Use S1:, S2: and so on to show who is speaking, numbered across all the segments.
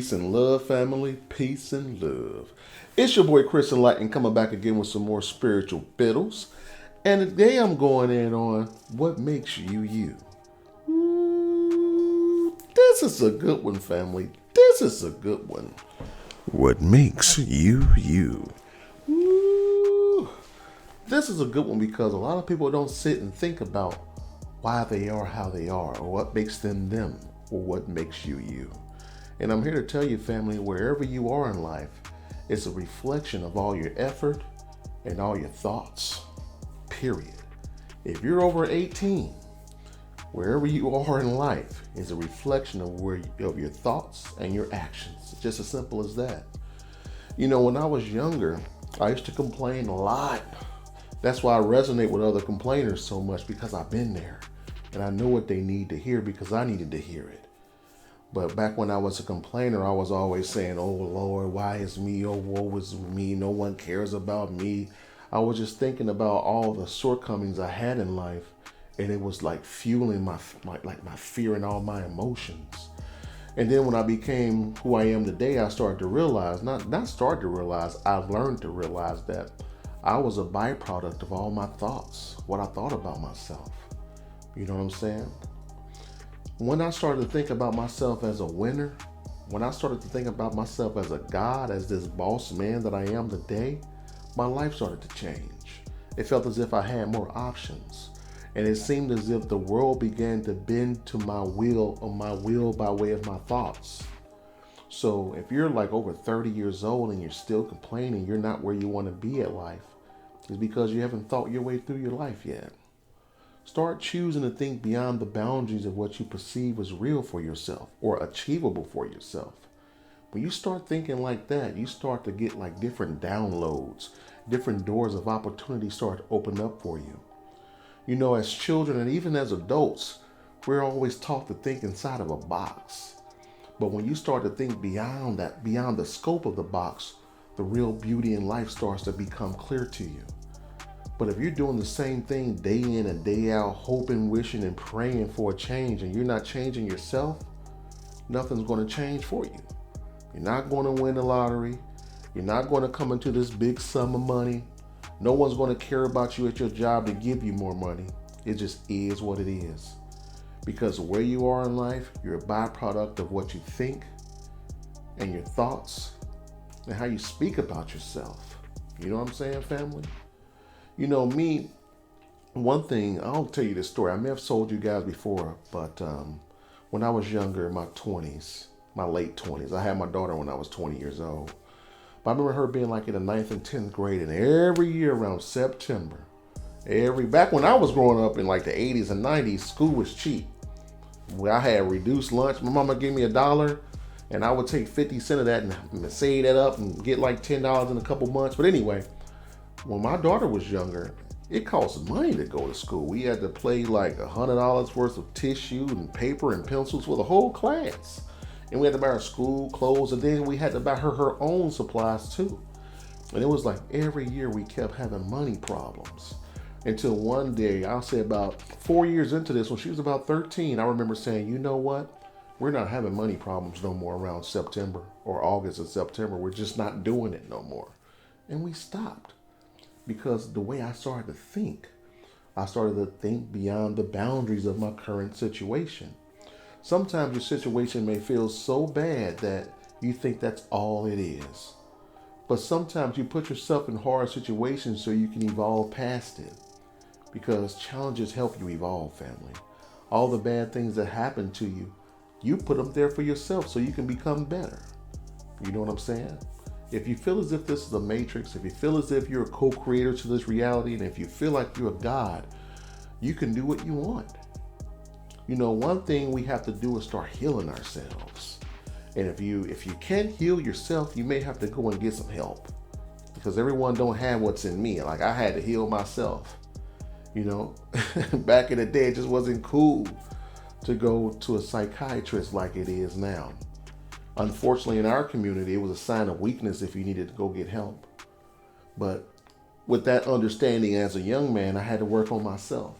S1: Peace and love, family. Peace and love. It's your boy Chris Enlightened coming back again with some more spiritual biddles. And today I'm going in on what makes you you. This is a good one, family. This is a good one. What makes you you? This is a good one because a lot of people don't sit and think about why they are how they are, or what makes them them, or what makes you you. And I'm here to tell you, family, wherever you are in life, it's a reflection of all your effort and all your thoughts, period. If you're over 18, wherever you are in life is a reflection of of your thoughts and your actions. It's just as simple as that. You know, when I was younger, I used to complain a lot. That's why I resonate with other complainers so much, because I've been there and I know what they need to hear because I needed to hear it. But back when I was a complainer, I was always saying, oh Lord, why is me? Oh, woe is me. No one cares about me. I was just thinking about all the shortcomings I had in life, and it was like fueling my fear and all my emotions. And then when I became who I am today, I started to realize, I've learned to realize that I was a byproduct of all my thoughts, what I thought about myself. You know what I'm saying? When I started to think about myself as a winner, when I started to think about myself as a God, as this boss man that I am today, my life started to change. It felt as if I had more options. And it seemed as if the world began to bend to my will, or my will by way of my thoughts. So if you're like over 30 years old and you're still complaining you're not where you want to be at life, it's because you haven't thought your way through your life yet. Start choosing to think beyond the boundaries of what you perceive as real for yourself or achievable for yourself. When you start thinking like that, you start to get like different downloads, different doors of opportunity start to open up for you. You know, as children and even as adults, we're always taught to think inside of a box. But when you start to think beyond that, beyond the scope of the box, the real beauty in life starts to become clear to you. But if you're doing the same thing day in and day out, hoping, wishing, and praying for a change, and you're not changing yourself, nothing's going to change for you. You're not going to win the lottery. You're not going to come into this big sum of money. No one's going to care about you at your job to give you more money. It just is what it is. Because where you are in life, you're a byproduct of what you think and your thoughts and how you speak about yourself. You know what I'm saying, family? You know, me, one thing, I'll tell you this story. I may have told you guys before, but when I was younger, in my 20s, my late 20s, I had my daughter when I was 20 years old. But I remember her being like in the 9th and 10th grade, and every year around September, back when I was growing up in like the 80s and 90s, school was cheap. I had reduced lunch. My mama gave me $1, and I would take 50 cents of that and save that up and get like $10 in a couple months. But anyway, when my daughter was younger, it cost money to go to school. We had to pay like $100 worth of tissue and paper and pencils for the whole class. And we had to buy her school clothes, and then we had to buy her own supplies too. And it was like every year we kept having money problems. Until one day, I'll say about 4 years into this, when she was about 13, I remember saying, you know what? We're not having money problems no more around September or August and September. We're just not doing it no more. And we stopped. Because the way I started to think beyond the boundaries of my current situation. Sometimes your situation may feel so bad that you think that's all it is. But sometimes you put yourself in hard situations so you can evolve past it. Because challenges help you evolve, family. All the bad things that happen to you, you put them there for yourself so you can become better. You know what I'm saying? If you feel as if this is a matrix, if you feel as if you're a co-creator to this reality, and if you feel like you're a God, you can do what you want. You know, one thing we have to do is start healing ourselves. And if you can't heal yourself, you may have to go and get some help. Because everyone don't have what's in me. Like I had to heal myself. You know, back in the day, it just wasn't cool to go to a psychiatrist like it is now. Unfortunately, in our community, it was a sign of weakness if you needed to go get help. But with that understanding as a young man, I had to work on myself.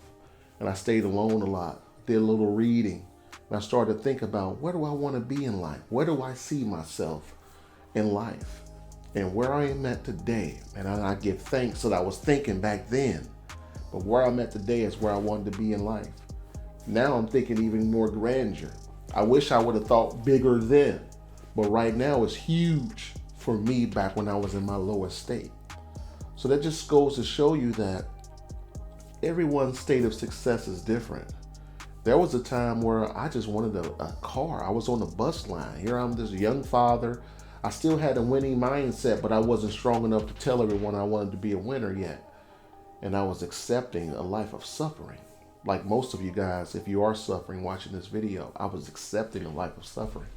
S1: And I stayed alone a lot, did a little reading, And I started to think about, where do I want to be in life? Where do I see myself in life? And where I am at today, and I give thanks that I was thinking back then. But where I'm at today is where I wanted to be in life. Now I'm thinking even more grandeur. I wish I would have thought bigger then. But right now it's huge for me back when I was in my lowest state. So that just goes to show you that everyone's state of success is different. There was a time where I just wanted a car. I was on the bus line. Here I'm this young father. I still had a winning mindset, but I wasn't strong enough to tell everyone I wanted to be a winner yet. And I was accepting a life of suffering. Like most of you guys, if you are suffering watching this video, I was accepting a life of suffering.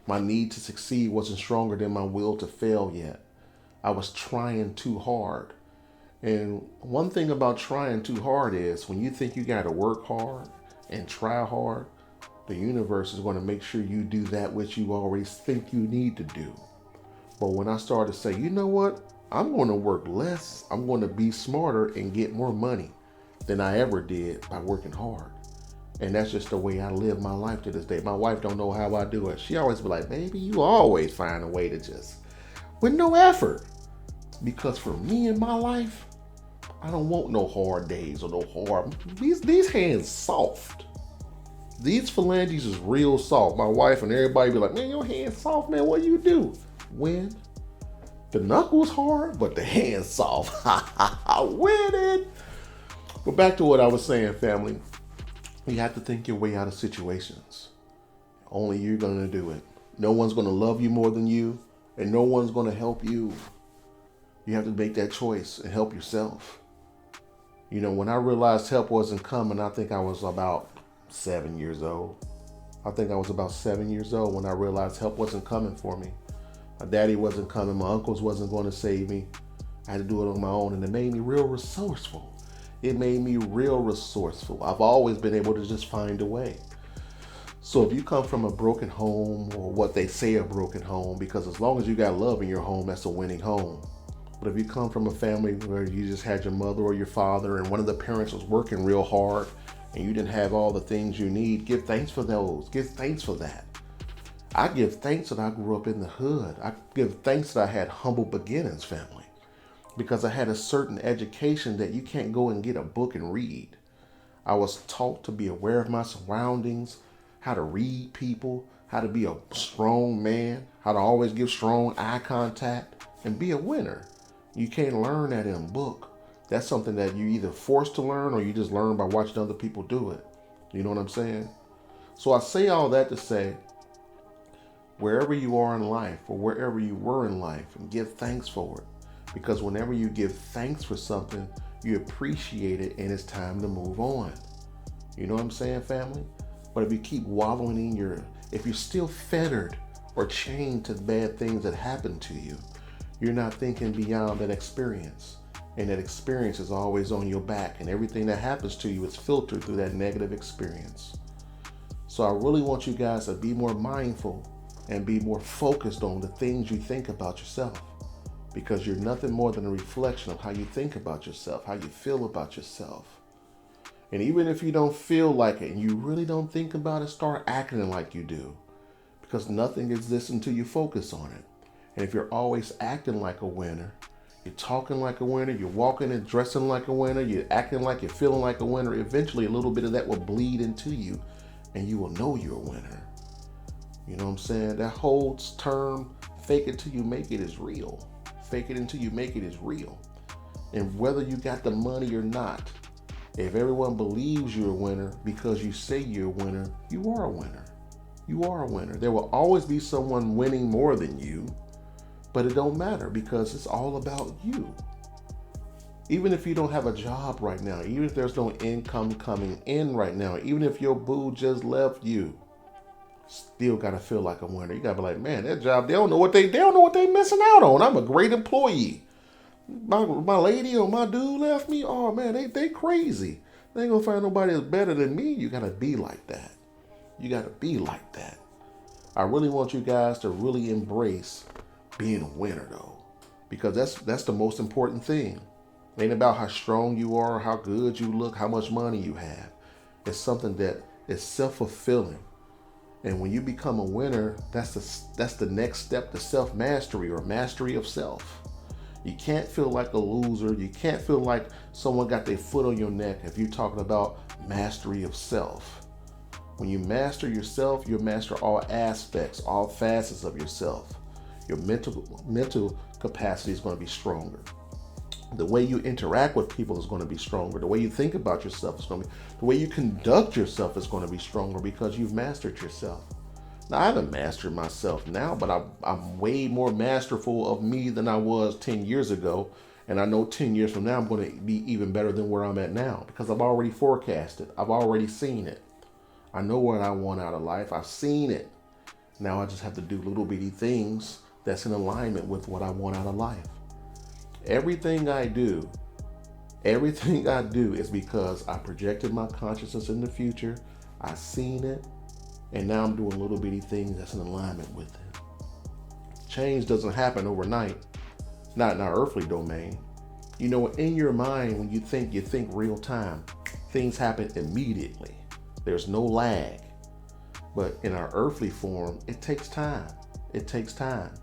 S1: My need to succeed wasn't stronger than my will to fail yet. I was trying too hard. And one thing about trying too hard is when you think you got to work hard and try hard, the universe is going to make sure you do that which you always think you need to do. But when I started to say, you know what? I'm going to work less. I'm going to be smarter and get more money than I ever did by working hard. And that's just the way I live my life to this day. My wife don't know how I do it. She always be like, baby, you always find a way to just, with no effort. Because for me in my life, I don't want no hard days or no hard, these hands soft. These phalanges is real soft. My wife and everybody be like, man, your hand's soft, man. What do you do? Win. The knuckles hard, but the hand's soft. Winning. But back to what I was saying, family. You have to think your way out of situations. Only you're going to do it. No one's going to love you more than you, and no one's going to help you. You have to make that choice and help yourself. You know, when I realized help wasn't coming, I think I was about 7 years old. I think I was about 7 years old when I realized help wasn't coming for me. My daddy wasn't coming. My uncles wasn't going to save me. I had to do it on my own, and it made me real resourceful. It made me real resourceful. I've always been able to just find a way. So if you come from a broken home, or what they say a broken home, because as long as you got love in your home, that's a winning home. But if you come from a family where you just had your mother or your father and one of the parents was working real hard and you didn't have all the things you need, give thanks for those. Give thanks for that. I give thanks that I grew up in the hood. I give thanks that I had humble beginnings, family, because I had a certain education that you can't go and get a book and read. I was taught to be aware of my surroundings, how to read people, how to be a strong man, how to always give strong eye contact, and be a winner. You can't learn that in a book. That's something that you either forced to learn or you just learn by watching other people do it. You know what I'm saying? So I say all that to say, wherever you are in life or wherever you were in life, and give thanks for it. Because whenever you give thanks for something, you appreciate it and it's time to move on. You know what I'm saying, family? But if you keep wallowing in if you're still fettered or chained to the bad things that happen to you, you're not thinking beyond that experience. And that experience is always on your back, and everything that happens to you is filtered through that negative experience. So I really want you guys to be more mindful and be more focused on the things you think about yourself, because you're nothing more than a reflection of how you think about yourself, how you feel about yourself. And even if you don't feel like it and you really don't think about it, start acting like you do, because nothing exists until you focus on it. And if you're always acting like a winner, you're talking like a winner, you're walking and dressing like a winner, you're acting like you're feeling like a winner, eventually a little bit of that will bleed into you and you will know you're a winner. You know what I'm saying? That whole term, fake it till you make it, is real. Fake it until you make it is real. And whether you got the money or not, if everyone believes you're a winner because you say you're a winner, you are a winner. You are a winner. There will always be someone winning more than you. But it don't matter, because it's all about you. Even if you don't have a job right now, even if there's no income coming in right now, even if your boo just left you, still gotta feel like a winner. You gotta be like, man, that job, they don't know what they missing out on. I'm a great employee. My lady or my dude left me. Oh man, they crazy. They ain't gonna find nobody that's better than me. You gotta be like that. You gotta be like that. I really want you guys to really embrace being a winner, though, because that's the most important thing. It ain't about how strong you are, how good you look, how much money you have. It's something that is self-fulfilling. And when you become a winner, that's the next step to self-mastery, or mastery of self. You can't feel like a loser. You can't feel like someone got their foot on your neck if you're talking about mastery of self. When you master yourself, you master all aspects, all facets of yourself. Your mental capacity is going to be stronger. The way you interact with people is going to be stronger. The way you think about yourself is going to be, the way you conduct yourself is going to be stronger because you've mastered yourself. Now, I haven't mastered myself now, but I'm way more masterful of me than I was 10 years ago. And I know 10 years from now, I'm going to be even better than where I'm at now because I've already forecasted. I've already seen it. I know what I want out of life. I've seen it. Now I just have to do little bitty things that's in alignment with what I want out of life. Everything I do is because I projected my consciousness in the future. I seen it. And now I'm doing little bitty things that's in alignment with it. Change doesn't happen overnight. Not in our earthly domain. You know, in your mind, when you think real time. Things happen immediately. There's no lag. But in our earthly form, it takes time. It takes time.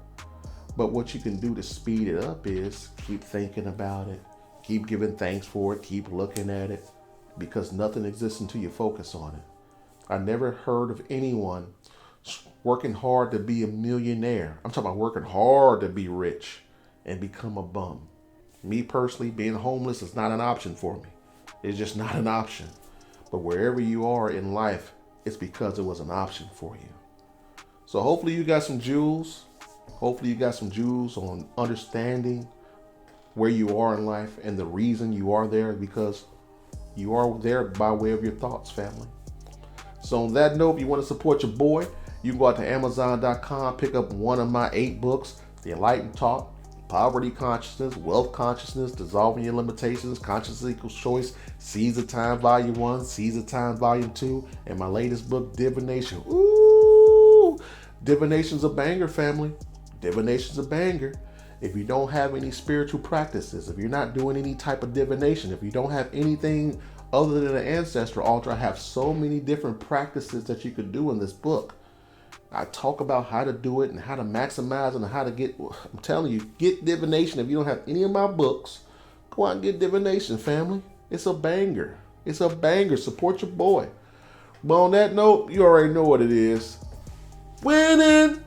S1: But what you can do to speed it up is keep thinking about it. Keep giving thanks for it. Keep looking at it. Because nothing exists until you focus on it. I never heard of anyone working hard to be a millionaire. I'm talking about working hard to be rich and become a bum. Me personally, being homeless is not an option for me. It's just not an option. But wherever you are in life, it's because it was an option for you. So hopefully you got some jewels. Hopefully you got some jewels on understanding where you are in life and the reason you are there, because you are there by way of your thoughts, family. So on that note, if you want to support your boy, you can go out to Amazon.com, pick up one of my 8 books, The Enlightened Thoth, Poverty Consciousness, Wealth Consciousness, Dissolving Your Limitations, Consciousness Equals Choice, Seeds of Time Volume 1, Seeds of Time Volume 2, and my latest book, Divination. Ooh! Divination's a banger, family. Divination's a banger. If you don't have any spiritual practices, if you're not doing any type of divination, if you don't have anything other than an ancestral altar, I have so many different practices that you could do in this book. I talk about how to do it and how to maximize and how to get, I'm telling you, get divination. If you don't have any of my books, go out and get divination, family. It's a banger. It's a banger. Support your boy. But on that note, you already know what it is. Winning!